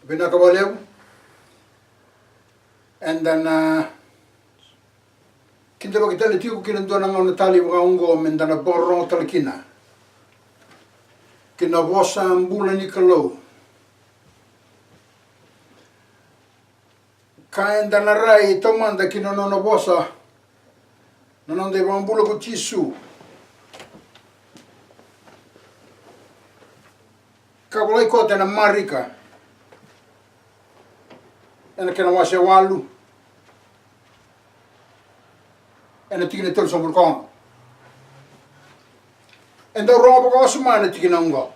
Binakabaleu. And then kinta ba kita letiku kinantua na ngau natali wa ungo mendana borong talakina. Kina vosa mbula ni kalau. Kain dana rai tomanda kina nona vosa. Nanonde wa mbula ko tisu. Kabolai ko tena marika. Ena kena wase walu. Ena tikina tol sombur kono. Enda roba ko asumana tikina ungo.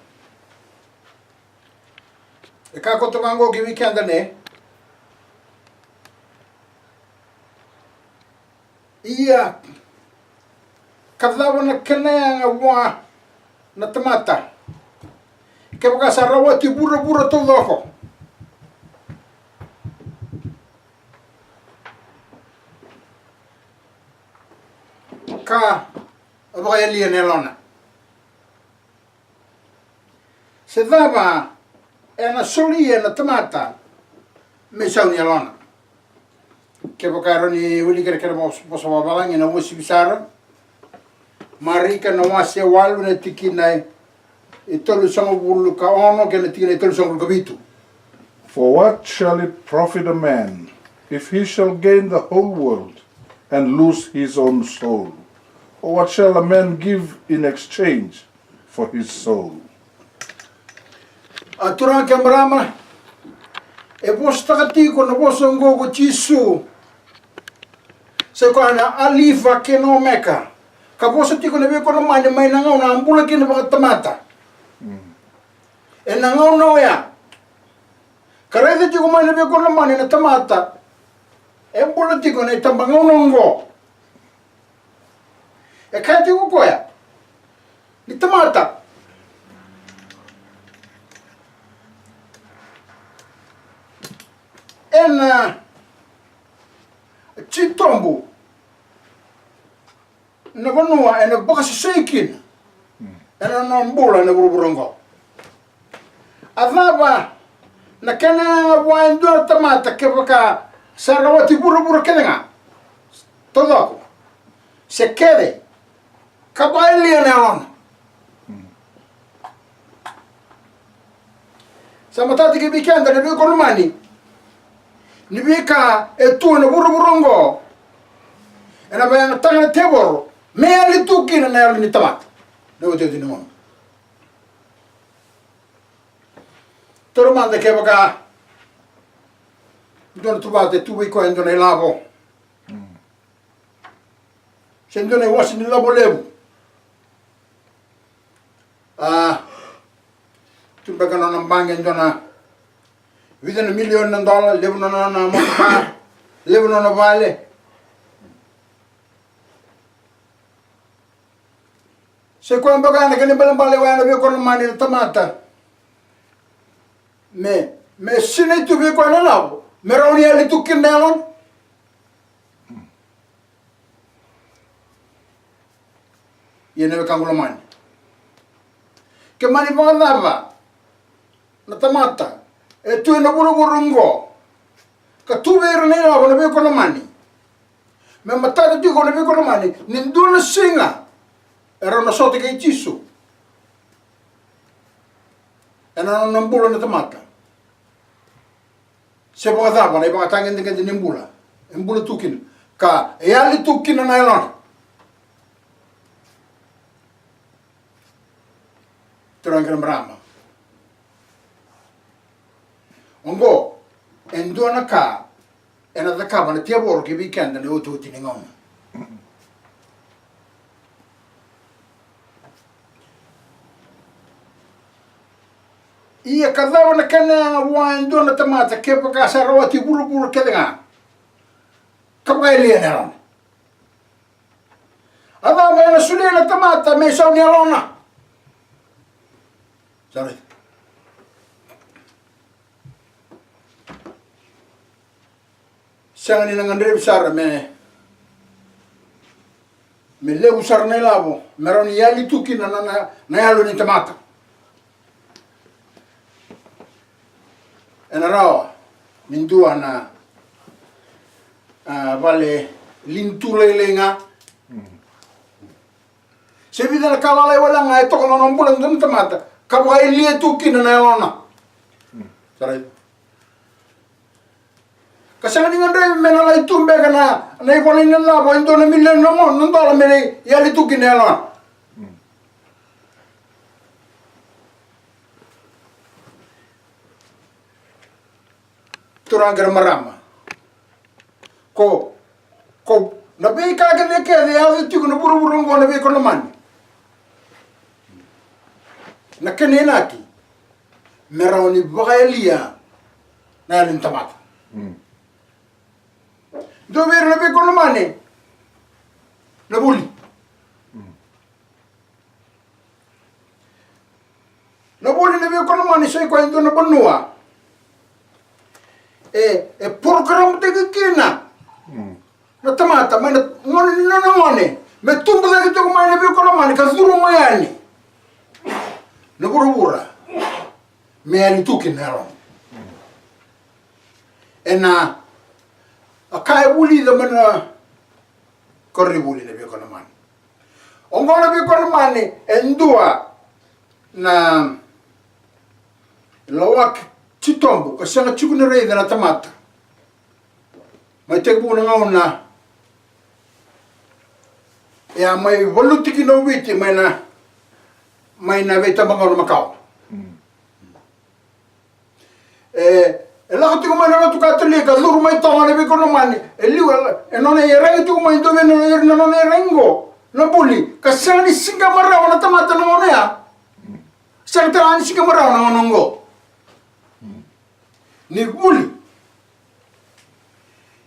E kako tomango ki weekend ne. Ia kadlawa na kena wa na tamata. Ke baka sarawa ti bura todo ako. Ka abaka yalia nelona. Se dava ena solia na tamata me sauni alona. Ke baka roni wili kere bosa wabalangi na wasi bisara. Marika na wasi walu na tikinai. For what shall it profit a man if he shall gain the whole world and lose his own soul? Or what shall a man give in exchange for his soul? Aturang kamrama e posta katiko na posa ngogo chisu se ko ana alifa ke no meka ka posa tiko na be ko na mai na ngau na ambula ke na tamata. E na ngau no ya. Karede tiko mai na be ko na mani na tamata. E mbula tiko na tamba ngau no ngo. E kai tiko ko ya. Ni tamata. E na chitombo. Na vanua e na baka seikin. E na mbula na buruburongo. Avava na kena waindua tamata ke baka sarawati buru kedenga todo ako se quede kabaili na samatati ke bikanda na biko lumani ni bika etu na buruburongo ena bayang tanga teboro me ali tukina na ali ni tamata no te dinamo. Toro manda ke baka don tubate tubi ko endo ne lavo. Sendo ne wasi ni lavo levu. Tumbaga no nambanga endo na within $1 million levu no na maka levu no vale. Se ko mbaga na kene balambale wa na be ko mani tamata. Me sine tu be ko na lavo. Me rauni ali tu kinelon. Yene be kangulo mani. Ke mani ba lava. Na tamata. E tu na burungo. Ka tu be rene lavo na be ko na mani. Me matata tu ko na be ko na mani. Nindu na singa. Era na sote ke chisu. Era na mbula na tamata. Se baka tapa na ibang atangin din kantin nimbula. Nimbula tukin. Ka eali tukin na nailon. Turang kena merama. Ongo, endo na ka, ena da ka na tiaboro ki weekend na utu tiningong. Ia kadava na kena wando na tamata ke baka sarawati buru kedenga. Kabaili na. Ava me na suli na tamata me sauni alona. Sorry. Sangani na ngandre bisara me levu sar na lavo. Meron yali tuki na yalo ni tamata. rawa mindua na vale lintulelenga se vida na kala wala nga ito kono ng bulan dun tamata kabay liye tukin na yona saray kasi nga dingan mena la itumbe kana na ikolin na bo indo na millen no mo non dola mene yali tukin na yona turang gara marama ko nabi ka gane ke ya tu no buru ngo nabi ko man na kenena ki merawni bagalia na lim tamat do ver nabi ko man na buli nabi ko man sai ko ndo na bonua program te kina na tamata mana ngone me tumbu da kitu kuma nabi ko man ka zuru mayani na burubura me ani tukin naro ena akai buli da mana korri buli nabi ko man ongo nabi ko man endua na lawak citombo ka sanga chukuna rei da tamata mai te bu na ya mai volutiki no witi mai na veta bangaru makau la tu mai na tu katli ka luru mai to na be kono mani liwa non e rengo tu mai do no non e rengo no buli ka sanga ni singa mara na tamata no ya sanga ni singa mara na ngo ni buli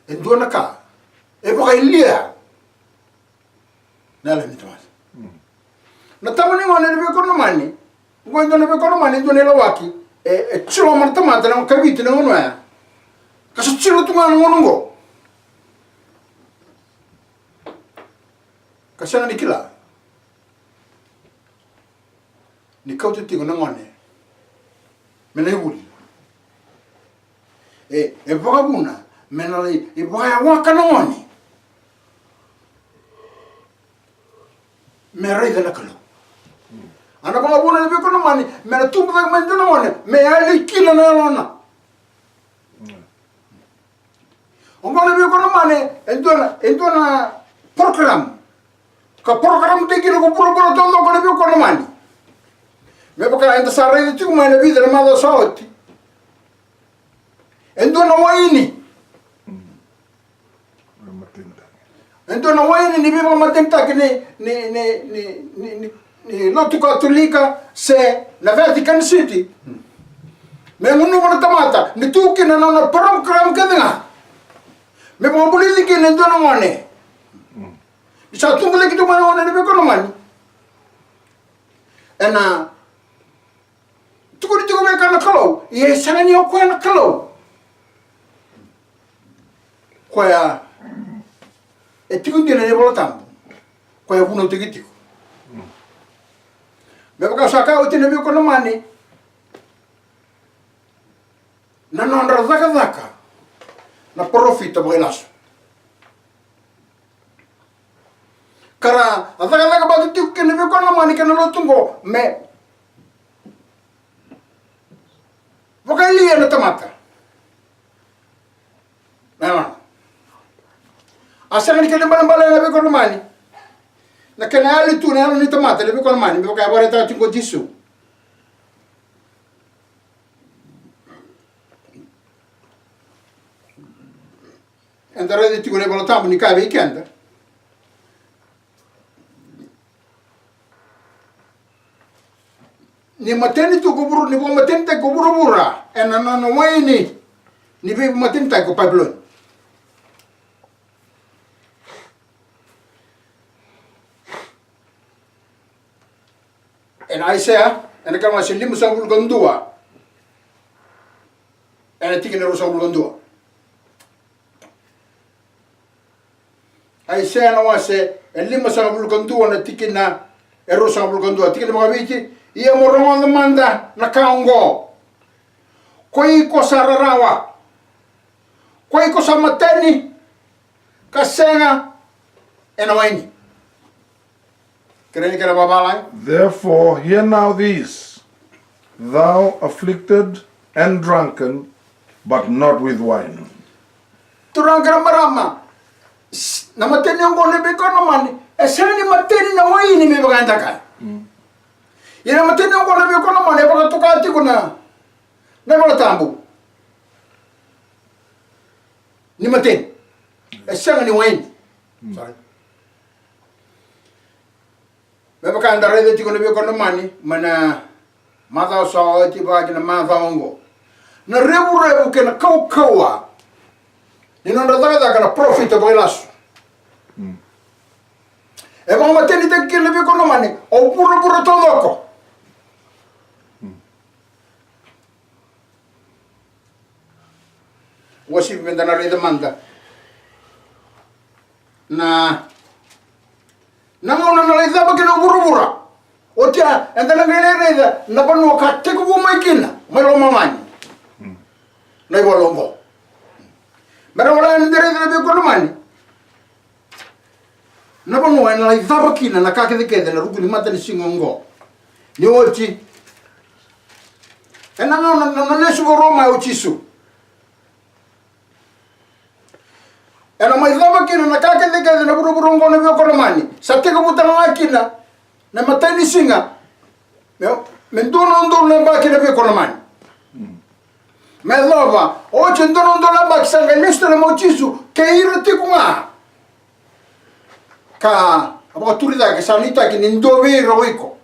e dona ka e baka ilia nala ni tamas na tamani ngone be kono mani ngondo be kono mani do ne lawaki e chulo man tamata na kabiti na ngono ya kaso chulo tu ngano ngo kasana ni kila ni kautu tingo na ngone mena buli e vagabuna menali e vai waka noni merei da nakalo ana vagabuna be kono mani mena tumbu da mando noni me ali kila na lona ongona be kono mani endona program ka program te kilo ko puro tondo kono be kono mani me baka enda sarre tu mani vida na mado sauti endona waini endona waini ni biba matenta que ni lotu katolika se la Vatican City me munu bona tamata ni tu que na program que denga me bon boliti que endona ngone isa tu boliti tu mana ngone be kono mani ena tu ko tu be kana kalo ye sana ni ko na kalo koya e tiku dina ne bolotam koya buno tiku me baka saka o tine be kono mani na non zaka na profita bailas kara zaka ba tiku ke ne be kono mani ke no tungo me baka liya na tamata na asang ni kena balang-balang lebih kono mani na kena ali tu na ni tamata lebih kono mani baka abore ta tingo jisu andare di tingo le bolotambo ni kabe ikenda ni mateni tu kuburu ni bo mateni ta kuburu bura ena no waini ni be mateni ta ko pablon en Isaiah en kama silim sambul gondua en tikine ro sambul gondua Isaiah no wase en lima sambul gondua na tikina ero sambul gondua tikine mo biti ia morongo manda na kaongo Koi ko sararawa. Koi ko sa mateni. Kasenga. Enawaini. Kira ni kira babalai. Therefore, hear now this, thou afflicted and drunken, but not with wine. Turang kira marama. Na mateni ang kone biko naman. Esera ni mateni na waini mi bagandaka. Ina mateni ang kone biko naman. E baka tukati ko na. Na wala tambu. Ni mateni. Esera ni waini. Sorry. Beba kanda rede tiko nabi kono mani mana mata so ti ba kina mata ongo na rebu kena kau kaua ni non daga kana profit bo ilasu e ba mateni te kile nabi kono mani o puro todoko wasi vendana rede manda na Nangona na leza ba kina burubura. Otia endana ngene reza na panu ka teku bu makina. Malo mamani. Na ibolombo. Mera wala ndere ndere ko mani. Na panu na leza ba kina na ka kede na ruguli mata ni singongo. Ni oti. Enanga na nesu Roma ochisu. Ena mai lava kina na kake deke na buru ngone bio kono mani. Sa te ko butana kina na matani singa. Meu, mendono ndo lamba kina bio kono mani. Me lava, o chendono ndo lamba kisanga listo le mochisu ke ira tikunga. Ka abo turida ke sanita ki ndo be roiko.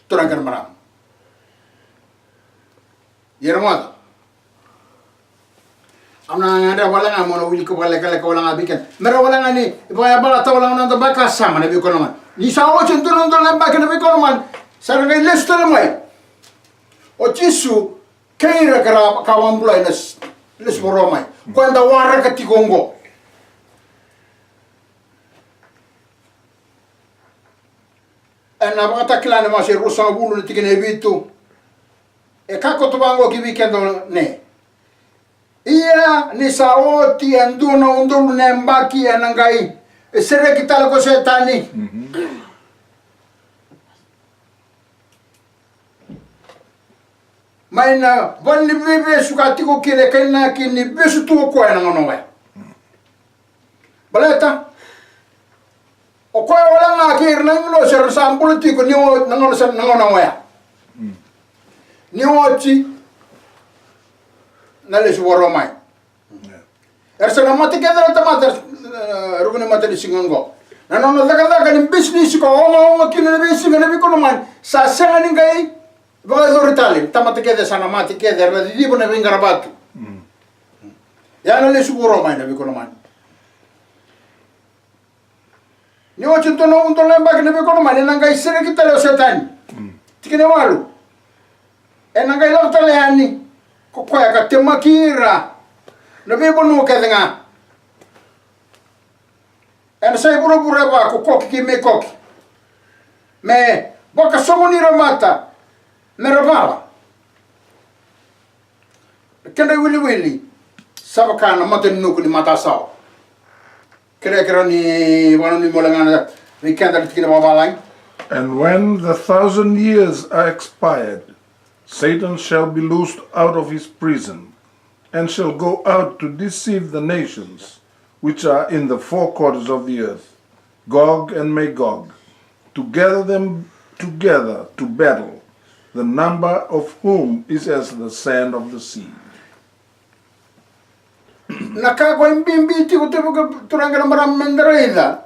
Turangan maram. Yermada. Amna ngada wala nga mono wili ko wala kala ko wala nga biken mera wala nga ni ibaya bala ta wala nga baka sama na bi ko man ni sa o chentu non don lamba ke na bi ko man sar nga lesto le mai o tisu keira kara kawambula ines les boromai kwenda wara ka tigongo ana bata klane ma se rusa bulu tikene bitu e kako to bango ki weekend ne Iya ni saoti anduna undulu nembaki anangai sere kitala ko setani Maina bonni bebe sukati ko kile kana kini besu tu ko ana ngono wa Baleta o ko wala nga kir nang no ser sampul ti ko ni o nangono ser nangono wa Ni ochi Nale su boromai. Ersana mati kedra tamata rugune mati singongo. Nanono daga ni business ko ongo kino ni business ni ko man. Sa sanga ni ngai baga doritali tamata kedra sana mati kedra la di bona vingara batu. Ya nale su boromai na ko man. Ni o cinto no unto lemba ke ni ko man nangai sere kitale setan. Tikene walu. Nangai lo tale ani. Kokoya ka temakira na bebo no kedenga en sai buru ba ko koki me koki me boka somoni ramata me rabala kenda wili sabakana maten no ni mata sao kere ni wana ni molanga ni kenda tikina babalang And when the 1,000 years are expired, Satan shall be loosed out of his prison, and shall go out to deceive the nations which are in the four quarters of the earth, Gog and Magog, to gather them together to battle, the number of whom is as the sand of the sea. Nakako imbimbiti kutebuka turangana maram mendereda.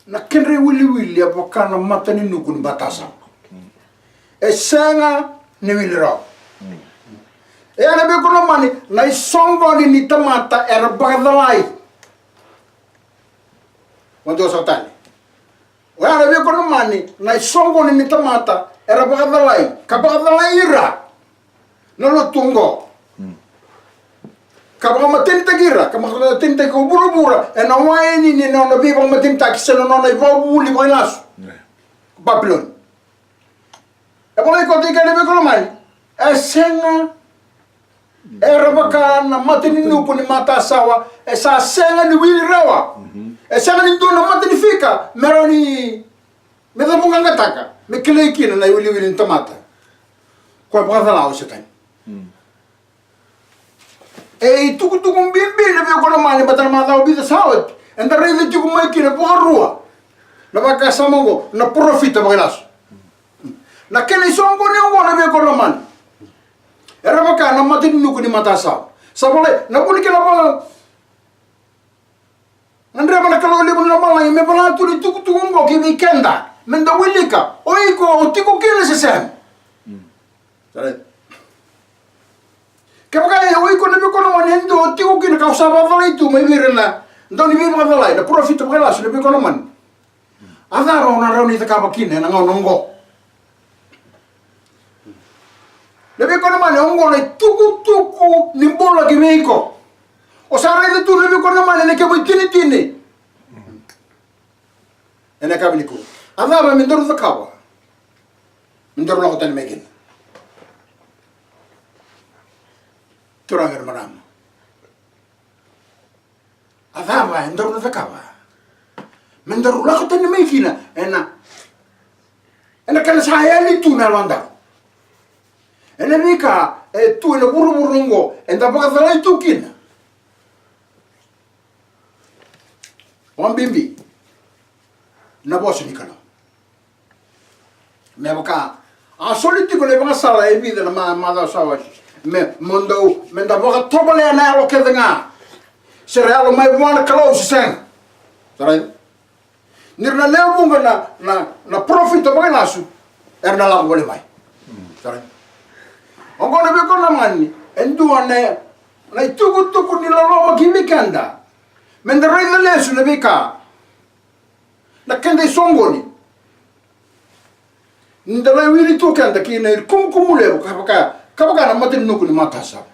Nakenre wili apokana matani nukun batasa. Esanga ni wiliro. Ana be kono mani na isongo ni tamata era bagdalai. Wando sotani. Ana be kono mani na isongo ni tamata era bagdalai. Kabagdalai ira. Nolo tungo. Kabang matinta gira, kabang matinta ko bura e na waini ni na be bang matinta kiseno na ibabuli ko inas. Babylon. E poi ko tika ne be kono mani. senga era baka na matini nuku ni mata sawa sa senga ni wili rawa senga ni dona matini fika meroni meda bunga ngataka me kilekina na wili wili tomata kwa brava la osetan tuku mbimbi na be ko na mani batal mata obida sawat enda rede tuku mai kina porua na baka samongo na profita bagalas na kene songo ni ngo na be ko na mani era baka na matini nuku ni mata sawa sabole na buli kila ba Andre mana kalau libu na malai me bala tu tuku ngo ki weekenda menda wilika oiko tiko kile sesem sare kaya oiko na be kono manendo tiko kile ka usaba vala itu me virena ndoni be vala na profit bala su be kono man adara ona rauni ta ka bakine na ngongo Lebe kono mane ongo na tuku nimbola ki meiko. O sara ile tu lebe kono mane ne ke boy tini. Ene ka biniku. Ava me ndoro zakawa. Ndoro la hotel mekin. Turanger maram. Ava ndoro zakawa. Mendoro la hotel mekina ena kana saya ni tu na landa. Ene mika tu ena burungo enda baka zalai tu kina. Wambimbi na bosi ni kana. Me baka a soliti ko le baka sala e vida na ma da sawa. Me mondo menda baka tobale na lo kedenga. Serelo mai buana kalau sen. Sarai. Nirna lemunga na profit baka nasu. Erna la boleh mai. Sarai. Ongo na beko na mani endua na tuku ni lolo makimikanda menda rei lesu na beka na kende songoni ndala wili to kanda ki na kumkumule kabaka na matin nuku ni matasa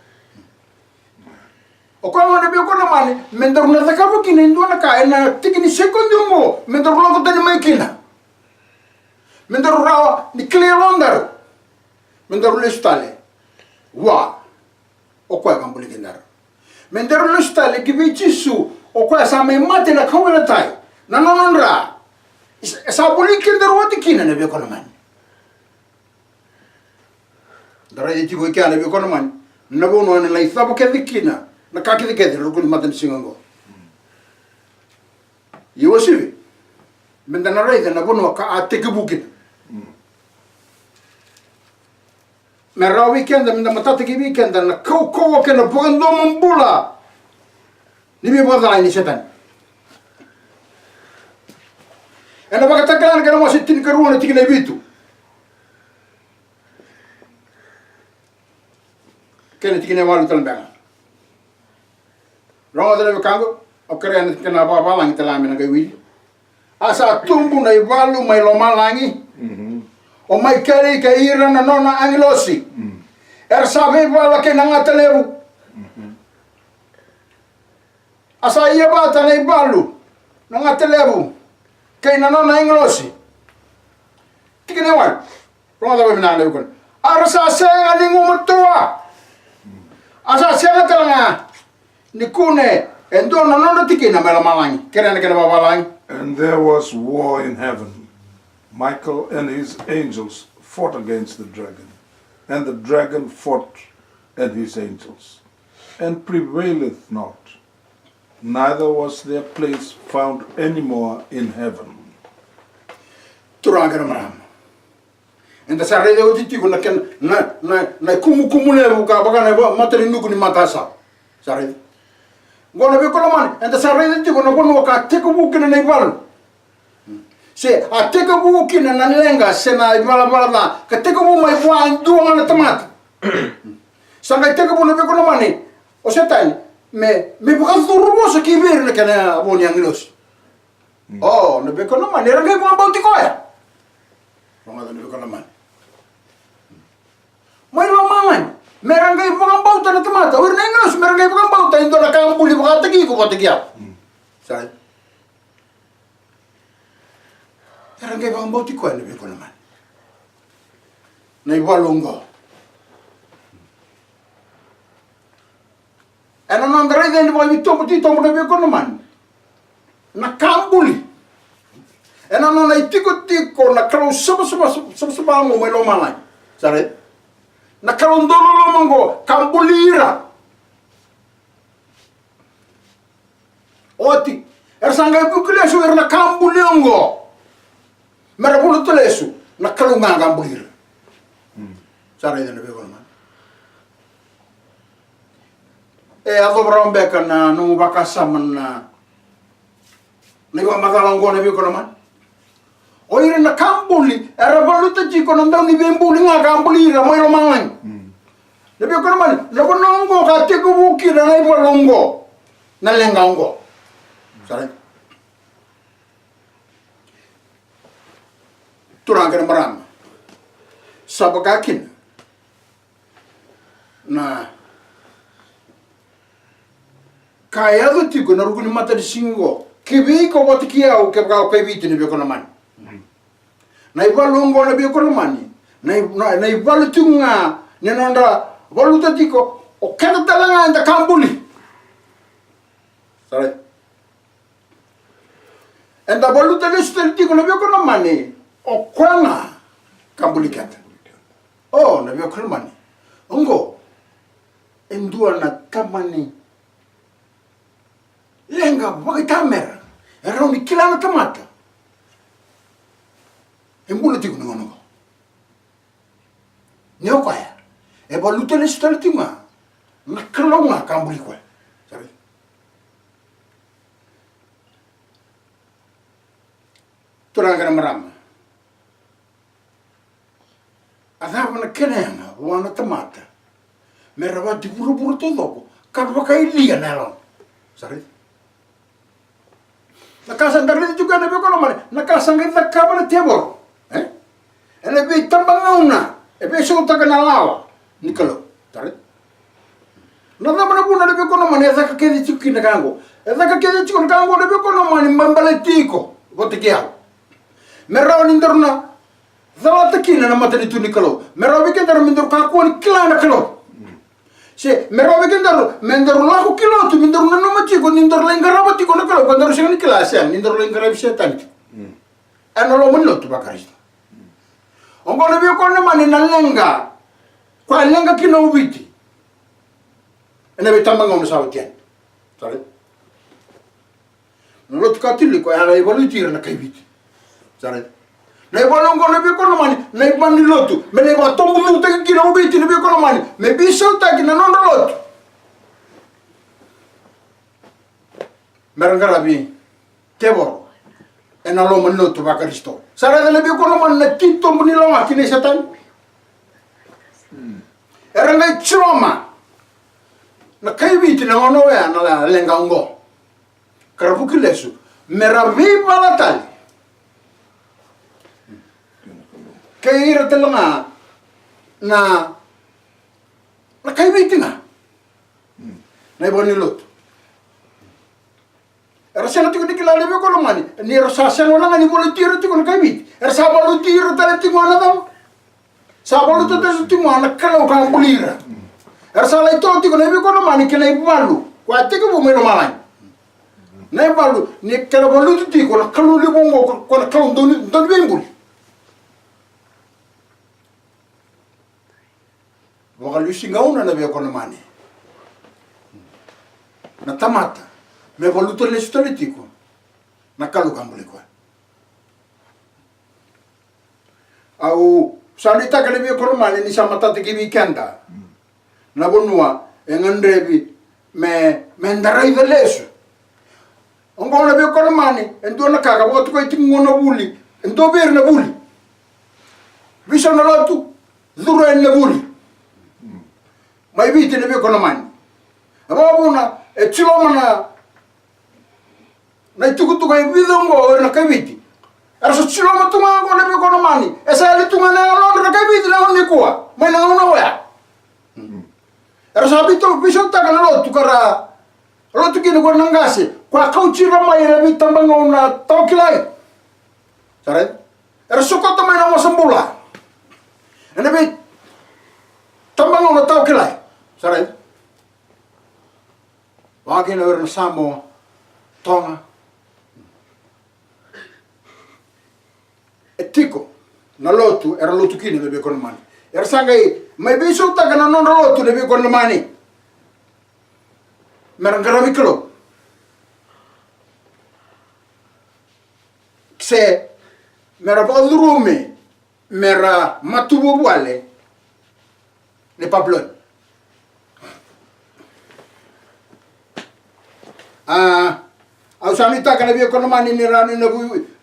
o ko na beko na mani menda runa zakabu ki na endua na ka na tikini sekondi ngo menda rolo ko tani makina menda rura ni clearonder menda rule stale wa o kwa kambuli kendar mendero lustale kibichisu o kwa sa me mate na kawela tai na nonra sa buli kendar wati kina ne be kono man dara yiti ko kana be kono man na bono na lai sabo ke dikina na ka ke ke ro kuli matan singongo yosibi mendana reide na bono ka ateke bukin Merah weekend minda matata ki weekend na kau ke na bogando mambula ni me boda ni setan ena baga takalan kana mo sitin karuana tikina bitu kene tikina walu tan banga rongo dele kango o kare kana baba lang talami na gawi asa tumbu na iwalu mai loma langi o mai kere ke ira na nona angilosi sabe wala ke nanga telebu asa ia bata na ibalu nanga telebu ke na nona angilosi tikene wan ronga da bina le kon arasa senga ni ngumutua asa senga talanga nikune endo na nona tikina mela malangi kere na kere babalangi. And there was war in heaven. Michael and his angels fought against the dragon, and the dragon fought and his angels, and prevaileth not, neither was their place found any more in heaven. Turagara maram. And the sarre de otiti ko na kumu le buka baga na materi nuku ni matasa. Sarre. Gona be ko man and the sarre de ko na kono ka teko buku na ibal. Se a teka buki na nanlenga se na bala ka teka bu mai buan duanga na tamat sanga teka bu na be kono mani o setan me buka zurbo se ki ver na kana aboni anglos oh na be kono mani rangai bu ambauti ko ya ronga na be kono mani mai lo mangan me rangai bu ambauta na tamat o na anglos me rangai bu ambauta indo na ka ambuli bu ka teki ko tekia sai Rangai bang bau ti ko ne be kono man. Nei walongo. Ena non rede ni mo tomo ti tomo na ko naman. Na kambuli. Ena non ai tiko na kalo sama mo lo malai. Sare. Na kalo ndolo lo mango kambulira. Oti. Sanga bukulesu na kambuliongo. Mera bulu tulesu na kalo nga kambulira. Sare na ko naman. Ako berombe na nung bakasaman na magalango na ko naman. O yun na kambuli, era baluta jiko nang daw ni bembuli nga kambuli ra mo romangan. Nabi ko naman, nabonongo ka tiko buki na nay balongo. Nalengango. Sare. Turang ka na marami. Sabagakin na kaya do tiko na ruguni mata di singo kibi ko wati kia o kebga o kebiti ni beko naman na ibalongo na beko naman na ibalu tunga ni nanda balu tiko o kena talanga anda kambuli sare anda balu tiko na beko naman o kwanga kambuli kata oh na beko naman ongo endua na tamani lenga bagai tamer era ni kilana tamata embula tiku ngono nyo kaya e baluta le stal tinga nakalonga kambuli kwa sabe turanga marama adava na kenenga wana tamata merava di buru todo kadwa kai lia nalo sabe nakasandar juga na beko naman nakasangit na kabala tebor ene be tambangauna e be so ta kana lawa nikalo tare na na buna na beko naman e zaka kedi chuki na kango e zaka kedi chuki na kango na beko naman mbambale tiko botikia meraw ni ndorna zawata kina na matani tu nikalo meraw be kendar mindur ka ko ni klana kalo se meraw be kendar mendor la ko kilo tu mindur na no machi ko nindor la ngaraba ti ko na kalo kandor sing ni klase an nindor la ngaraba setan ano lo munno tu bakari ongo na be ko na mani na lenga ko lenga kino ubiti ene be tambanga no sawtian sare no lo tukatili ko ara evolutir na kaibiti sare na ibalongo na be ko na mani na ibani lotu me ne ba tombu no te kino ubiti na be ko na mani me biso ta kina no lotu merangarabi tebor ena lo manno to bakaristo sare de be ko no man na tito muni lo makine setan eranga choma na kaibiti na ono ya na lenga ngo karabuki lesu meravi balatali kaira telanga na kaibiti na iboni lot Rasanya tu kita lari be ko mani ni rasanya wala ni bolo tiro tu ko kaibiti rasa bolo tiro tale ti ngona dam sa bolo tu ti ngona kala ka bulira rasa lai to ti ko be ko mani ke lai balu ko ate ko mo malai na balu ni kala bolo tu ti ko kalu li bongo ko kalu don be ngul wakalu singauna na be ko mani na tamata me voluto le storico na kalu kambuli ko au sanita kale be ko mani ni samata te ki weekenda na bonua engandrebi me ndarai de leso ongo na be ko mani endo na kaga boto ko tingo na buli endo ber na buli bisa na lotu zuro en na buli mai vite ne be ko mani ababuna e chilomana na tukutu kai bidongo na kabiti ara so chilo matunga ngo na be ko mani esa le tunga na lo na kabiti na ni kwa mai na una wa ara so abito biso ta kana lo tukara lo tukino ko nangase kwa kauchira mai na bitambanga una tokilai sare ara so ko ta mai na wasambula ene be tambanga una tokilai sare Wake na na Samoa, Tonga. E tiko, na lotu, era lotu kini na bia mani. Era sangai, mai biso taka na non lotu na bia mani. Merangara miklo. Se, mera bodrume, mera matubo wale, ne pablon. Au sanita kana bia mani ni rani na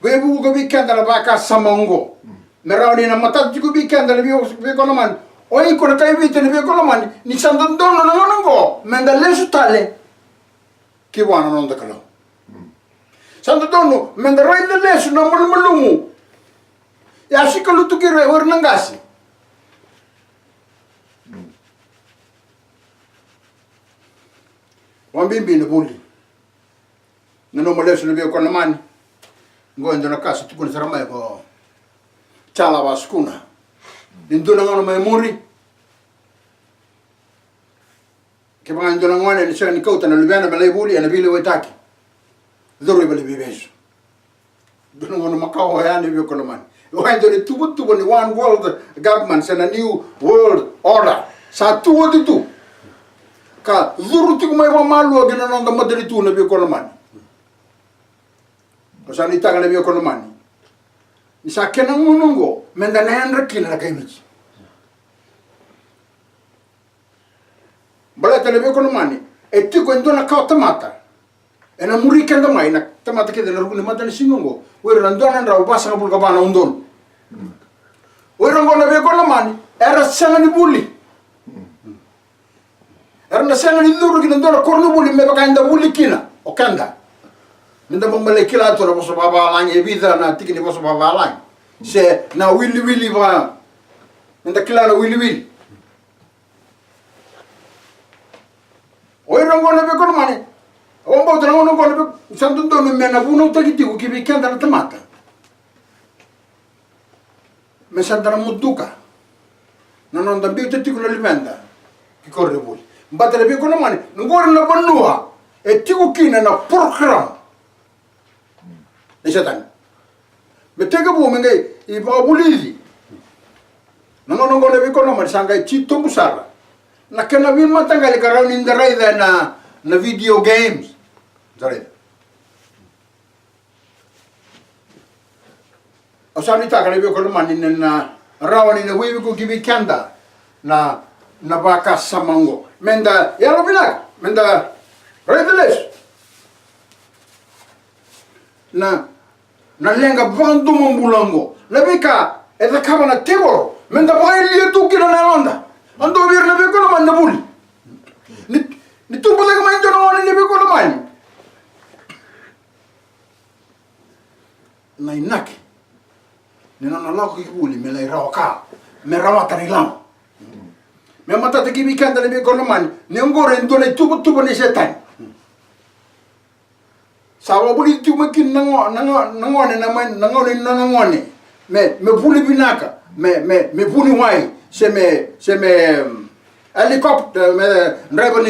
webu ko bikenda na baka samongo. Merani na mata ko bikenda na bia mani. Oi ko kai bite na bia mani ni sandondo na ngongo. Menda lesu tale. Ki wana non da kalo. Sandondo menda rai de lesu na malumumu. Ya shikalu tukire wer nangasi. Wambimbi na buli. Nano molesu na bia mani. Ngondo na kasi tukuna saramai ko chala waskuna. Induna ngono mai muri. Ke banga induna ngone ni sani kauta na lubana balai buli ana bile wetaki. Doro bale bibeso. Duna ngono makao ya ni bia mani. Wando ni tubu ni one world government and a new world order. Sa tuwa tu. Ka zuru tiku mai wa malu agena nonda madari tu na bia mani. Osani taka na bia mani. Ni sa kena ngunungo menda na handra kina na kaimichi. Balata na bia mani. E tiko indona kao tamata. E na muri kenda mai na tamata keda na rukuni mata ni singongo. Wera ndona ndra ubasa ngabul kabana undon. Wera ngona bia mani. Era sanga ni buli. Era na sanga ni duru kina ndona korno buli me baka inda buli kina. Okanda. Nenda mambale kila to na boso baba lang e vida na tiki ni boso baba lang. Se na wili ba. Nenda kila na wili. Wera ngona bia mani. Ombo tra ngono ngona santundo me na buno takiti ku kibi kenda na tamata. Me sandara muduka. Non da biu tati ku na limenda. Ki korre buli. Mbata bia mani. Ngora na banua. E tiku kina na program. Nisatan. Metega bu mengai I ba bulili. Nangono ngona bia mani sangai chito musara. Na kena bin matanga le karau nindarai na video games. Zare. Osani taka na bia mani na rawani na wiwi ko kibi kanda na baka samango. Menda yalo binak. Menda redeles. Na lenga bandu mambulango. Labika eda kama na teboro. Menda baka ili tu kina na londa. Ando bir na bia mani na buli. Ni tumbo la kama ndio na ni bia mani. Na inake nina na lako kibuli me la rawaka me rawata ni lam me mata te kibi kanda le bia mani ne ngore ndole tubu ni setan sawa buli tu makin nangone nangone me buli binaka me buli wai se me helicopter me driver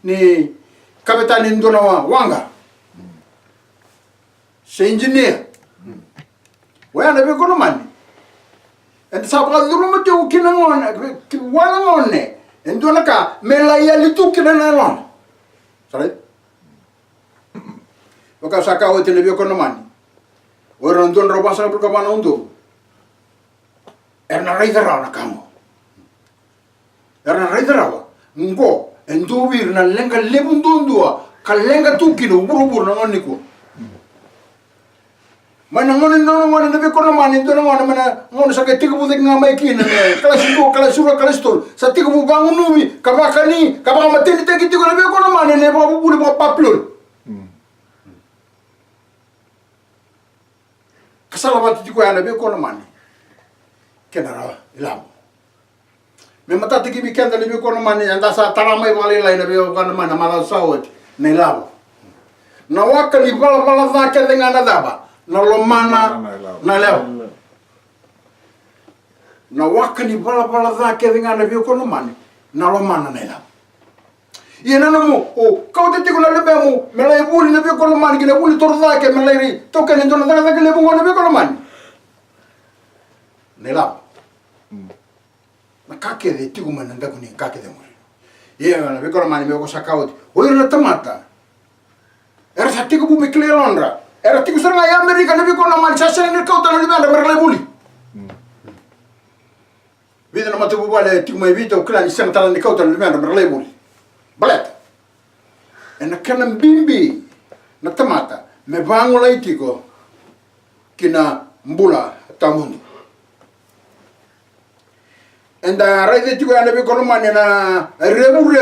ni kapitani ndona wanga se engineer Wena bia mani. Ente sabra dulu mati ukina ngone, wana ngone. Endo naka melaya litu kina na lon. Sorry. Waka saka o tele bia mani. Wera ndon roba sa por kabana undo. Erna raidara na kamo. Erna raidara. Ngo endo wir na lenga lebundundua, kalenga tukino burubur na ngone ko. Mana ngone na bia mani ndona ngone mana ngone sa ke tiku budik ngamai kina kala sura sa tiku bu bangun numi kabaka matini te tiku na bia mani ne ba buli ba paplul kasala ba tiku ya na bia mani kenara ilam me mata tiki bi kenda na bia mani anda sa taramai mali lai na bia mani mala sawat ne labo na waka ni bala za ke ngana daba na lomana na leo na waka ni bala za ke ngana bia mani na lomana na leo Ina na mo, o kau te tiko na lebe mo, me lai buli na biko na mani, kina buli torda ke me lai ri, toke ni tona taka taka lebe ngona biko na mani. Nela. Na kake de tiko mana ndaku ni kake de mo. Ia na biko na mani me ko sakau. O ira tamata. Era sa tiko bu me kle londra. Era tiko sa ngai Amerika na biko na mani, sa sa ni kau tana lebe anda me lai buli. Vida na matu bu bale tiko mai vita o kla ni sa tana ni kau tana lebe anda me lai buli. Balet. E na kana bimbi na tamata me vangola itiko kina mbula tamundu. Enda raide tiko ana be kolomani na rebu.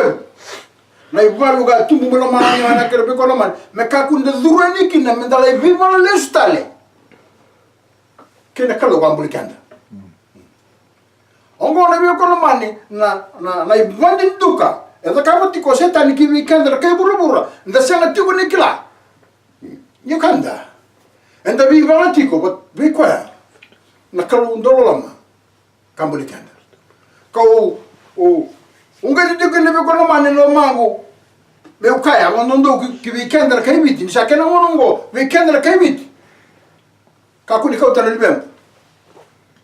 Na ivalu ga tumbu melo mani ana kere be kolomani. Me kakunda durani kina me dala viva la lestale. Kena kalo gambuli kanda. Ongo na be kolomani na ivandin duka. Eda kama tiko setani ki weekend ra kai bura nda sanga tiko nikila ni kanda enda vi vala tiko but vi kwa na kalu ndolo lama kambuli kanda kau o unga tiko ne be kono mane no mango me ukaya ndo ki weekend ra kai biti sa kana ngo weekend ra kai biti ka kuni ka utana libem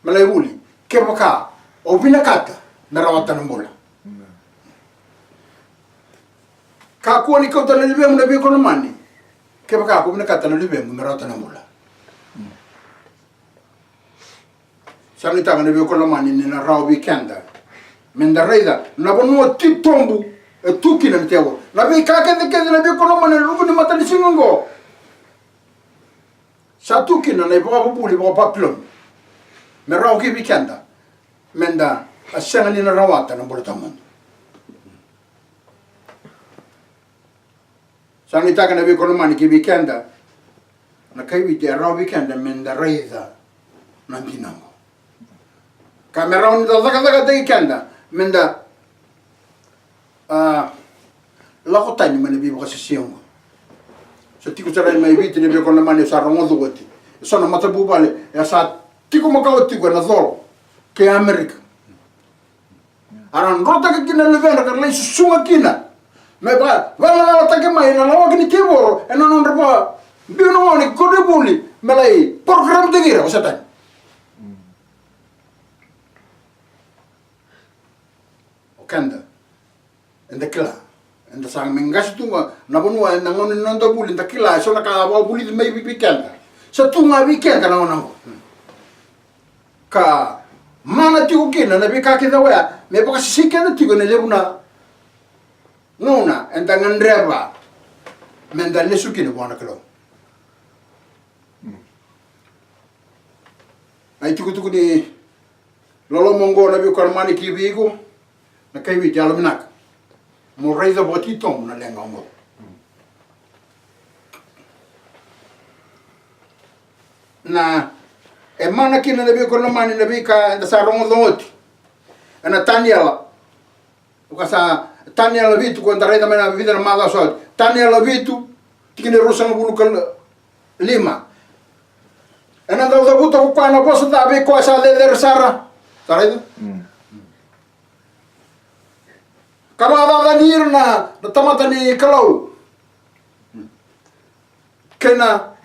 malai uli ke baka o vina kata na rawata mbola ka ko ni ko tana libe mo na be ko no mani ke ba ko na ka tana libe mo na tana mula sami ta na be ko no mani ni na raw weekenda men da reida na bono ti tombu e tuki na tewo na be ka ke na be ko no mani lu ni mata ni singo sa tuki na ba buli ba paplon me raw ki weekenda men da asanga ni na rawata na bola tamon Sani taka na be kono mani ki weekenda na kai wi te raw weekenda men da reida na dinamo kamera on da zaka te weekenda men da la ko tani mane bi ba sesiong so tiko tsara mai bi te ne be kono mani sa rongo dogoti so na mata bu bale ya sa tiko mo ka tiko na zoro ke Amerika aran rota ka kina le venda ka le sunga kina me ba wala ta ke mai na lawa kini keboro e non rapa bino ni kode buli melai program de gira osatan okanda enda kila enda sang mengas tunga na bonua na ngoni nondo buli nda kila so na ka ba buli mai weekend sa tunga weekend na ngona ka mana tiku kina na be ka ke da wa me ba sikena tiku ne lebuna Nuna, enda ngandreba, menda lesuki ni buana kelo. Ai tuku ni lolo mongo na bi kormani ki bigo, na kai wi jalo minak. Mo reiza boti tom na lenga ngo. Na e mana ki na bi kormani na bi ka da sa rongo doti. Ana taniela. Ukasa tania la vitu quando reda mena vida na mala só tania la vitu tikine rosa no bulu kal lima ana da buta ko na bosa da be ko sa de sara tareda kama da nirna na tamata ni kalau kena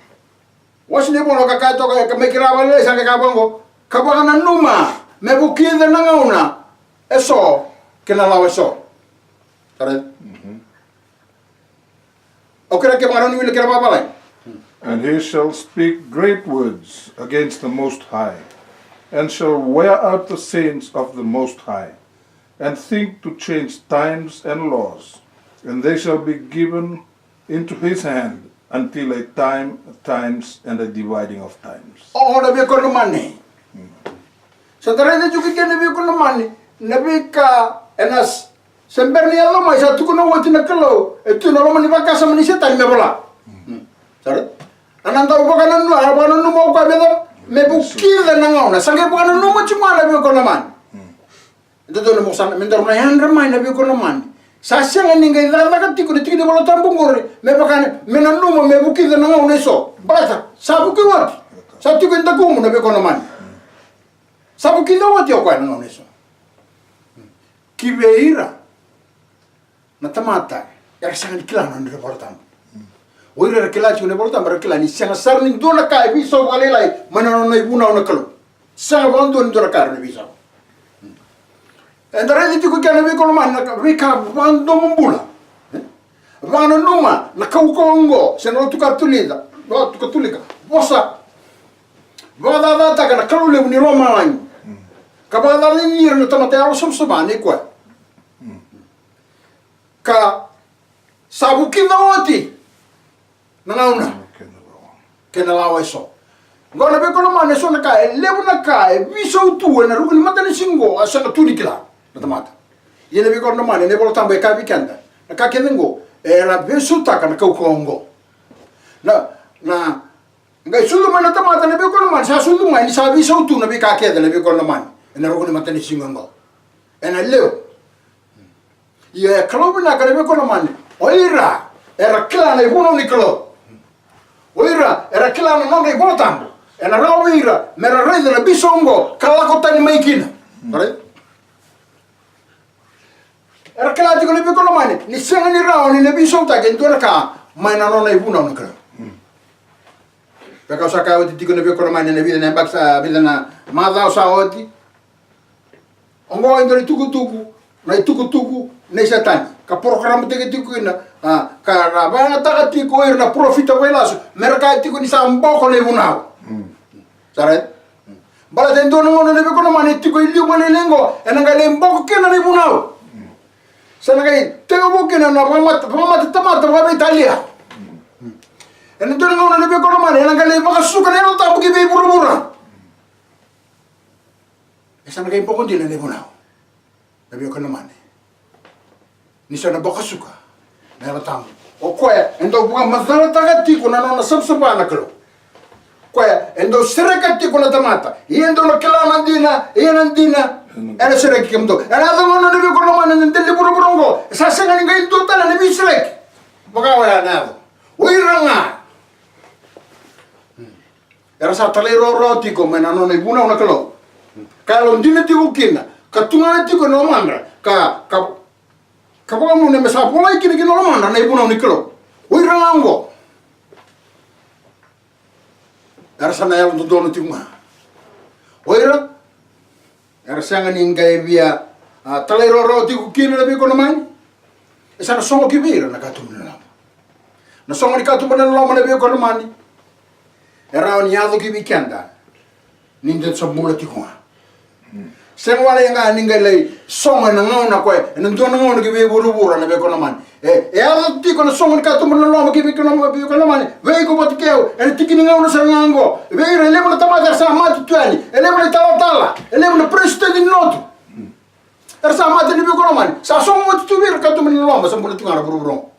wasne bono ka to ka me kiraba le sa ka bongo ka bana numa me bukida na ngauna eso kena lawa eso And he shall speak great words against the Most High, and shall wear out the saints of the Most High, and think to change times and laws, and they shall be given into his hand until a times, and a dividing of times. Oh, na be kono mani. Sa tara na juki na be kono mani, na be ka enas Sember ni Allah mai satu kuna wati na kalau itu na lama ni baka sama ni setan me bola. Sare? Ananda upakanan nu abana nu mau ka beda me bukir na ngauna sange upakanan nu mo cuma la be ko naman. Itu do mo san mentor na yan ramai na be ko naman. Sasa ni ngai dala ka tiku ni bola tambung gore me bakane me na nu mo me bukir na ngauna so. Balata sabu ki wati. Sa tiku nda ko mo na be ko naman. Sabu ki do wati o ko na ngauna so. Kibeira na tamata era sanga dikilana na reportam oira era kila chune reportam era kila ni sanga sarni dona kai biso wale lai manano na ibuna na kalo sanga bondo ni dona kar na biso endare di tiku kana bi kono man na rika bando mumbula vana numa na kaukongo se no tukatulida no tukatulika bosa vada data kana kalule ni roma lan kabada ni no tamate aro somsomani kwa ka sabu kinawati nangauna kena lawa so ngona be kono mane so na ka lebu na ka viso tu na rukuni matani singo asa tunikila na tamata yene be kono mane ne bolo tambe ka bikanda na ka kenengo era viso taka na kaukongo na ngai sulu mana tamata ne be kono mane sa sulu mane sa viso tu na be ka keda ne be kono mane na rukuni matani singo ngo ena leo ia kalau bina kada be kono mane oira era kila na ibuno ni klo oira era kila na nonga ibotan ena rawira mera rede na bisongo kala ko tani maikina right era kila ti ko be kono mane ni senga ni rawo ni bisonta ke ndora ka mai na nona ibuno ni klo peka saka odi ti ko be kono mane ne vida na baksa vida na madha sa odi ongo indori tuku na tuku nei satani ka program tege tiku ina ka rabana taka tiku na profita welas mereka tiku ni samboko le bunau saret bala tendo ngono ne ko mane tiku liu mane lengo enanga le mboko kena le bunau sana kai tego bokena na pamata tamata wa Italia ene tendo ngono ne ko mane enanga le baka suka le no tabu ki be burubura sana kai pokon dile le bunau ne ko mane ni sana boka suka na ratam o koya endo buka mazala tagati kuna na sabsabana kalo koya endo sereka ti kuna tamata yendo no kila mandina yenandina era sereki kemdo era do no ne ko no man ndeli buruburo sa senga ni ngai to tala ne bi sereki boka wala na wiranga era sa tale ro ti ko mena no ne buna una kalo kalo ndine ti ukina katunga ti ko no mandra ka kamu ne mesa pola ikini kino romanda na ibuna unikelo wirango era sana ya ndo dono tingma oira era sanga ningai via talero ro ti kukina na bi kono man esa na songo kibira na katumna na songo ni katumna na na bi kono man era on yado kibikenda ninde sabula ti kwa sen wala nga ninga lay songa na ngona ko en do na ngona ke be buru na be ko man ala ti ko na songa ka to na lo ke be ko na man ve ko bot keu en tikini ngona sa ngango ve re le mo tamata sa mat tuani ele mo tala ele mo presto di noto sa mat ni be ko man sa songa tu be ka to na lo sa mo tu ngara buru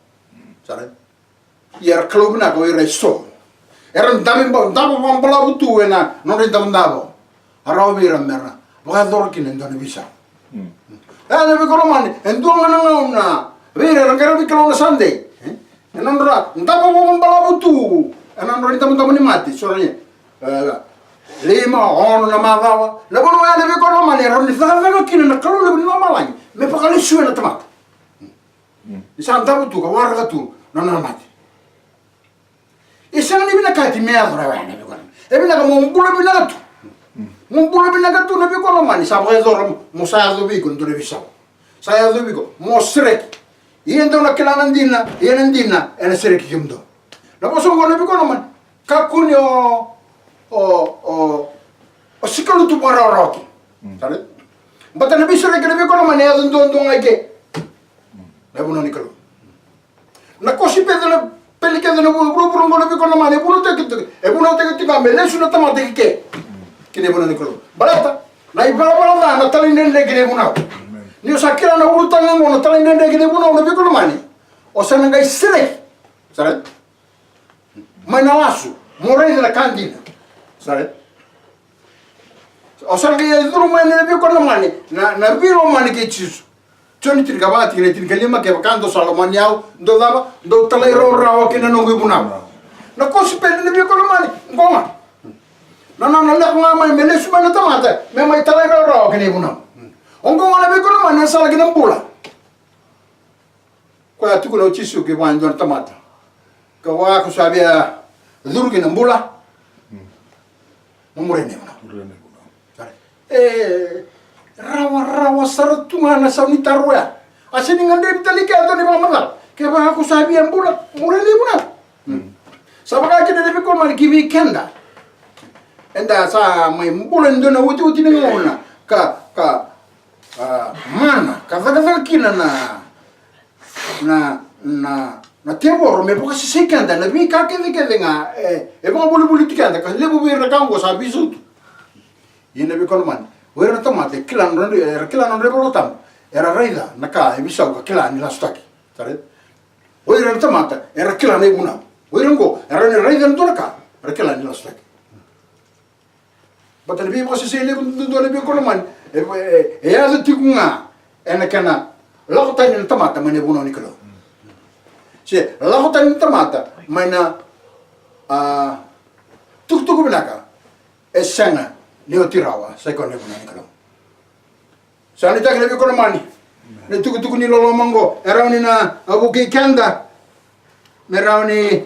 sare yer club na ko re so era ndame ndabo bambala butu na non re ndabo araw be ramera Wakador kini ndo ne bisa. Ne be kono mane ndo ngana na. Vere rangera bi kono Sunday. Enondra ndabo bombala butu. Enondra ni tamu ni mati soranye. Lima on na magawa. Na bono ya ne be kono mane ron ni fa kini na kalo le no malani. Me pakali suwe na tamat. Isa ndabo tu ka warga tu na mati. Isa ni bina kati me adra wa ne be kono. E bina ka mo mbula bina tu. Mumpula binaga tu nabi ko naman sa bredor mo sa dobi ko ndore bisa. Sa dobi ko mo srek. Yendo na kailangan din na, yan din na, ena srek kimdo. Tapos ko nabi ko naman kakunyo o sikalo tu para roki. Salit? Bata nabi srek nabi ko naman ya don ay ke. Labo no nikalo. Nakosi pedo na pelike na buru nabi ko naman e buno te kamele suna tamate ke. Kine bona nikolo balata na ibala na tali nende kine bona ni usakira na urutanga ngona tali nende kine bona na bikolo mani o sana ngai sere sare mana wasu morei na kandina sare o sana ngai duru mani na bikolo mani na biro mani ke chisu choni tirgabati kine tirgalima ke bakando salomani au ndo daba ndo tali ro rawa kine no ngibuna na kosi pele na bikolo mani ngoma na lek ngama mele suma na tamata me mai tala ro kene buna ongo ngana be kono man sala gina bula pa tu ko chisu ke wan don tamata ka wa ko sabia durgi na mbula mumure ne mana rawa saratunga na sa unitarwa asini ngande bitali ka to ni mama ke wa ko sabia mbula mure ne mana sabaka ke de ko man ki weekenda enda sa mai mbula ndo na uti ni ngona ka mana ka kina na teboro me poka sisikanda na vi ka ke nga e ba bulu tikanda ka lebu vi ra kango sa bisu yene be kon man we ra tomate kilan ronde bolotam era raida na ka e bisa ka kilan la staki tare we ra tomate era kilan e buna we rongo era ne raida ndo ka ra kilan la staki batale bi mo sisele ndo le be kon man e ya za tikunga ena kana lakota ni tomate mane buno ni kalo se lakota ni tomate mana tuk binaka e sanga ni otirawa sai kon ne buno ni kalo sani tak le ko mani ne tuk ni lolo mango era ni na abu ke kanda mera ni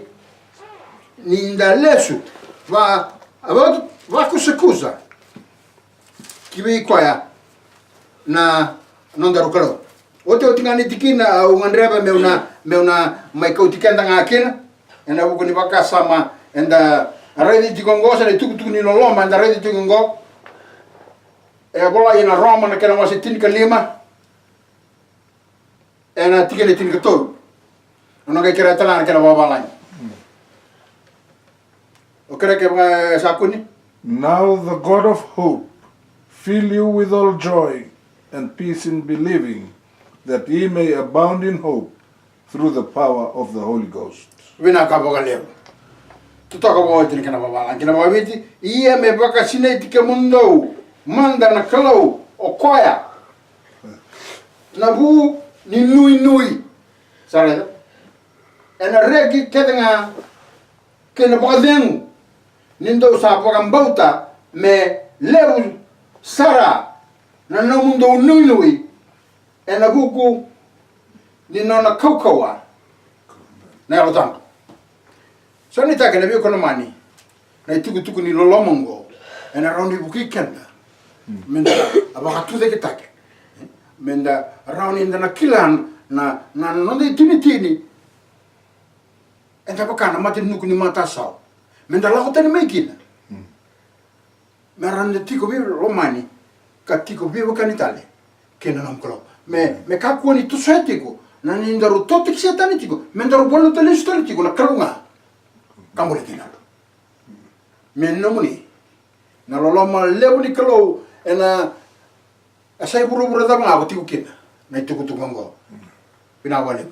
nda lesu va kusa kiwi kwaya na nonda rukalo ote otingani tikina ungandreba meuna mai kautikenda ngakina ena buku ni baka sama enda aredi tikongo sa tuku ni loloma enda aredi tikongo e bola ina Roma na kena wasi tin kalima ena tikene tin katol ono ga kira tala kena babalai o kere ke sakuni. Now the God of hope fill you with all joy and peace in believing, that ye may abound in hope through the power of the Holy Ghost. Wina ka bogalero. Tutoka bo tin kana baba, kina babiti iye me baka sineti ke mundo manda na kalau o koya. Na bu ni nui. Sare. Ena regi kedenga kena bogadeng. Nindo sa bauta me lebu sara na no mundo nui ena buku ni nona kaukawa na rotan so ni taka na bi kono mani na tuku ni lolomongo ena rondi buki kenda menda aba tu de ketake menda raundi na kilan na no de tini enta bakana mati nuku ni mata sao menda la hotani mekina merande tiko bi romani ka tiko bi wakani tale kena nam kolo me ka kuani tu setiko na nindaru totik setani tiko mendaru bolu tele stoli tiko na kalunga kamole kina me nomuni na loloma lebuni kalo ena asai buru da ma tiko kina na tiko tu ngongo bina wale